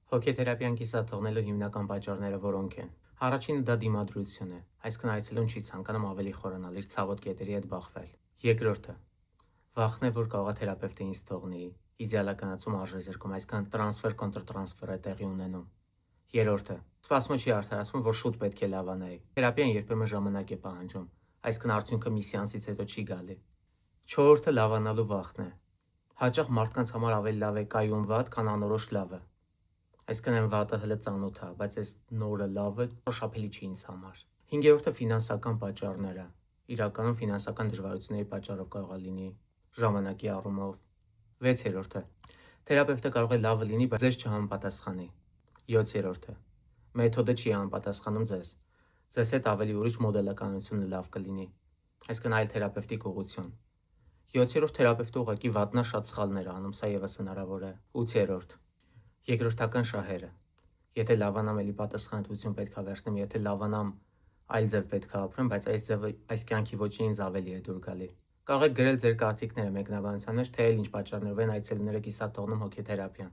Հոգեթերապիան կիսաթողնելու հիմնական պատճառները որոնք են։ Առաջինը դա դիմադրություն է, այսինքն այցելուն չի ցանկանում ավելի խորանալ, իր ցավոտ կետերի հետ բախվել։ Երկրորդը վախն է, որ կարող է թերապևտը ինձ թողնի, իդեալականացում արժեզրկում, այսինքն տրանսֆեր կոնտրտրանսֆեր է տեղի ունենում։ Երրորդը սպասումը չի արդարացվում, որ շուտ պետք է լավանայի։ Թերապիան երբեմն ժամանակ է պահանջում, այսինքն արդյունքը մի սեանսից հետո չի գալի։ Չորրորդը լավանալու վախն է։ Հաճախ մարդկանց համար ավելի լավ է կայուն վատ, քան անորոշ լավը։ Այսինքն այն վատը հələ ծանոթ է, բայց այս նորը լավը շոշափելի չի ինձ համար։ Հինգերորդը ֆինանսական պատճառները։ Իրականում ֆինանսական դժվարությունների պատճառով կարող է լինի ժամանակի առումով։ 6-րդը թերապևտը կարող է լավը լինի, բայց ձեզ չհամապատասխանի։ 7-րդը մեթոդը չի համապատասխանում ձեզ։ Ձեզ հետ ավելի ուրիշ մոդելականությունը լավ կլինի, այսինքն այլ թերապևտիկ ուղղություն։ 7-րդ թերապևտը ուղղակի վատնաշատ սխալներ է անում, սա եւս հնարավոր է։ 8-րդ երկրորդական շահերը։ Եթե լավանամ, էլի պատասխանատվություն պետք է վերցնեմ, եթե լավանամ, այլ ձև պետք է ապրեմ, բայց այս ձևը այս կյանքի ոչինչ ինձ ավելի է դուր գալի։ Կարող եք գրել ձեր կարծիքները մեկնաբանության մեջ, թե ինչ պատճառներով են այցելուները կիսաթողնում հոգեթերապիան։